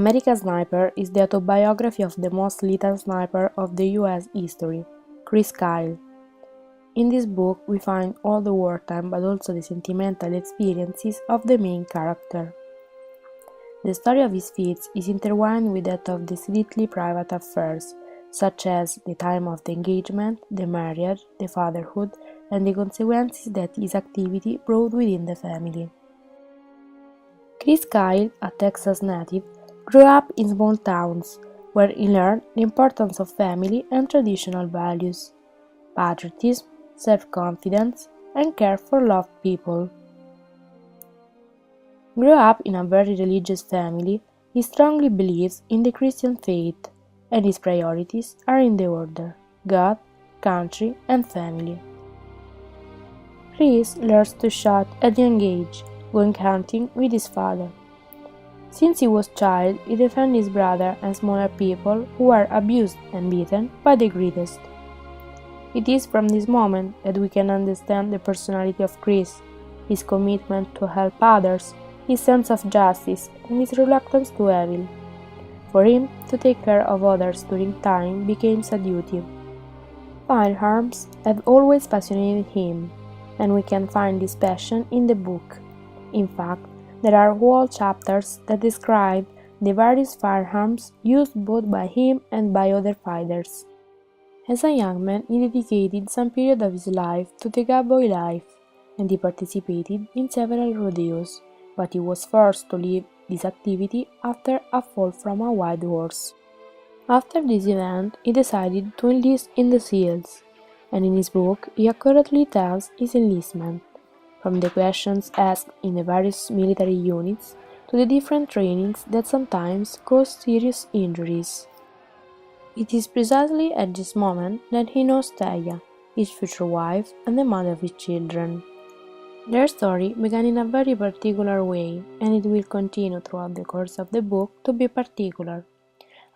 American Sniper is the autobiography of the most lethal sniper of the US history, Chris Kyle. In this book we find all the wartime but also the sentimental experiences of the main character. The story of his feats is intertwined with that of the strictly private affairs, such as the time of the engagement, the marriage, the fatherhood, and the consequences that his activity brought within the family. Chris Kyle, a Texas native, grew up in small towns, where he learned the importance of family and traditional values, patriotism, self-confidence, and care for loved people. Grew up in a very religious family, he strongly believes in the Christian faith, and his priorities are in the order: God, country, and family. Chris learns to shoot at a young age, going hunting with his father. Since he was a child, he defended his brother and smaller people who were abused and beaten by the greatest. It is from this moment that we can understand the personality of Chris, his commitment to help others, his sense of justice, and his reluctance to evil. For him, to take care of others during time became a duty. Firearms have always fascinated him, and we can find this passion in the book. In fact, there are whole chapters that describe the various firearms used both by him and by other fighters. As a young man, he dedicated some period of his life to the cowboy life, and he participated in several rodeos, but he was forced to leave this activity after a fall from a wild horse. After this event, he decided to enlist in the SEALs, and in his book he accurately tells his enlistment, from the questions asked in the various military units to the different trainings that sometimes caused serious injuries. It is precisely at this moment that he knows Taya, his future wife and the mother of his children. Their story began in a very particular way, and it will continue throughout the course of the book to be particular.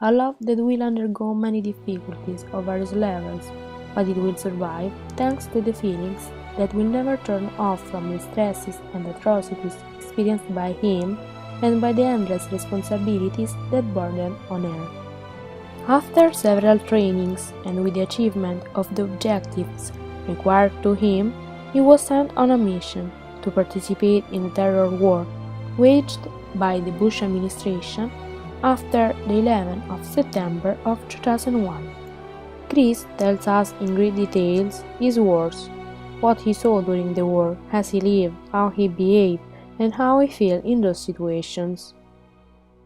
A love that will undergo many difficulties of various levels, but it will survive thanks to the feelings that will never turn off from the stresses and atrocities experienced by him and by the endless responsibilities that burden on her. After several trainings and with the achievement of the objectives required to him, he was sent on a mission to participate in the terror war waged by the Bush administration after the 11th of September of 2001. Chris tells us in great details his wars, what he saw during the war, as he lived, how he behaved, and how he felt in those situations.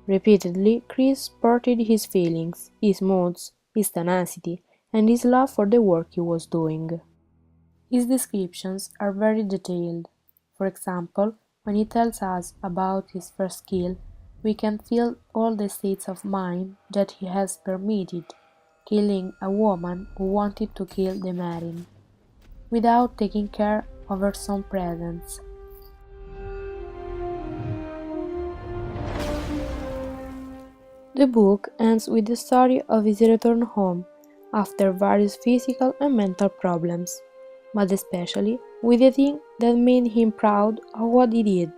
Repeatedly, Chris sported his feelings, his moods, his tenacity, and his love for the work he was doing. His descriptions are very detailed. For example, when he tells us about his first kill, we can feel all the states of mind that he has permitted, killing a woman who wanted to kill the Marine, without taking care of her son's presence. The book ends with the story of his return home after various physical and mental problems, but especially with the thing that made him proud of what he did: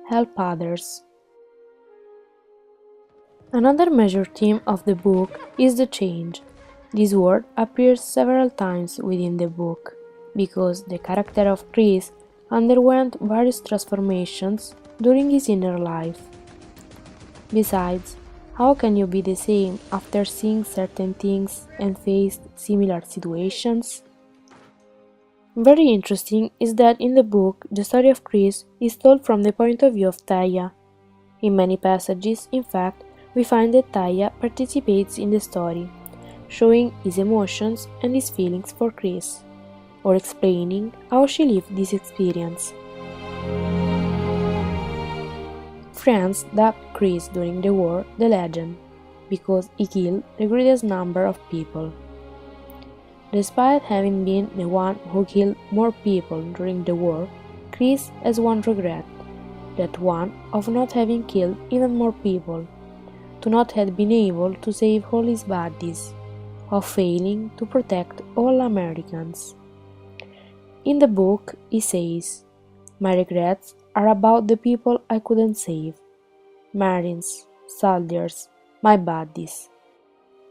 help others. Another major theme of the book is the change. This word appears several times within the book, because the character of Chris underwent various transformations during his inner life. Besides, how can you be the same after seeing certain things and faced similar situations? Very interesting is that in the book, the story of Chris is told from the point of view of Taya. In many passages, in fact, we find that Taya participates in the story, showing his emotions and his feelings for Chris, or explaining how she lived this experience. Friends dubbed Chris during the war the legend, because he killed the greatest number of people. Despite having been the one who killed more people during the war, Chris has one regret, that one of not having killed even more people, to not have been able to save all his buddies, of failing to protect all Americans. In the book, he says, "My regrets are about the people I couldn't save: Marines, soldiers, my buddies.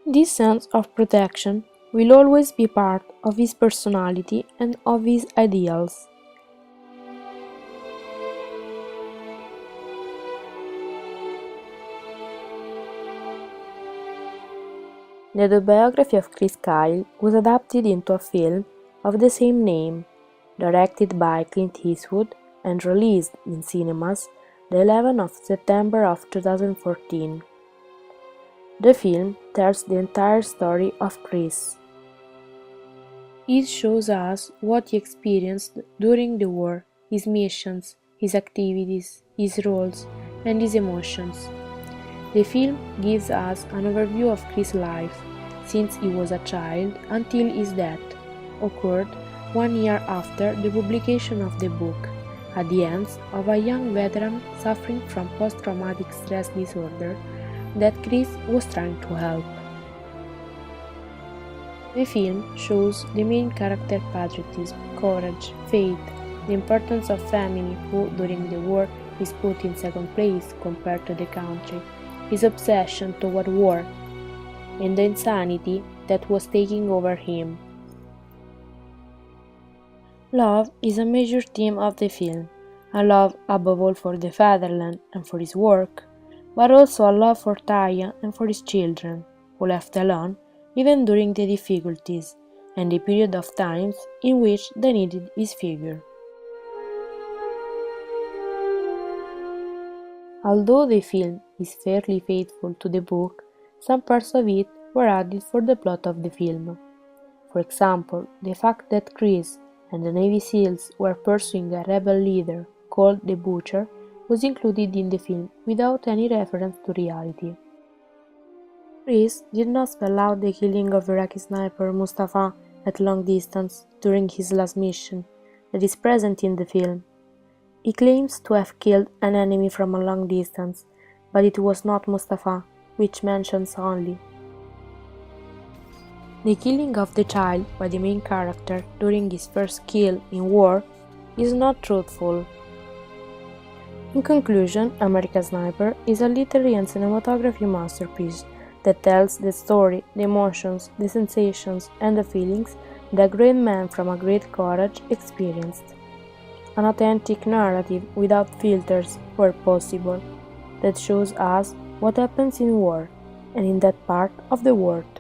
This sense of protection will always be part of his personality and of his ideals. The autobiography of Chris Kyle was adapted into a film of the same name, directed by Clint Eastwood and released in cinemas the 11th of September of 2014. The film tells the entire story of Chris. It shows us what he experienced during the war, his missions, his activities, his roles, and his emotions. The film gives us an overview of Chris' life, since he was a child until his death occurred 1 year after the publication of the book, at the hands of a young veteran suffering from post-traumatic stress disorder that Chris was trying to help. The film shows the main character patriotism, courage, faith, the importance of family who, during the war, is put in second place compared to the country, his obsession toward war, and the insanity that was taking over him. Love is a major theme of the film, a love above all for the fatherland and for his work, but also a love for Taya and for his children, who left alone even during the difficulties and the period of times in which they needed his figure. Although the film is fairly faithful to the book, some parts of it were added for the plot of the film. For example, the fact that Chris and the Navy SEALs were pursuing a rebel leader called the Butcher was included in the film without any reference to reality. Chris did not spell out the killing of Iraqi sniper Mustafa at long distance during his last mission that is present in the film. He claims to have killed an enemy from a long distance, but it was not Mustafa, which mentions only. The killing of the child by the main character during his first kill in war is not truthful. In conclusion, American Sniper is a literary and cinematography masterpiece that tells the story, the emotions, the sensations, and the feelings that a great man from a great courage experienced. An authentic narrative without filters where possible, that shows us what happens in war and in that part of the world.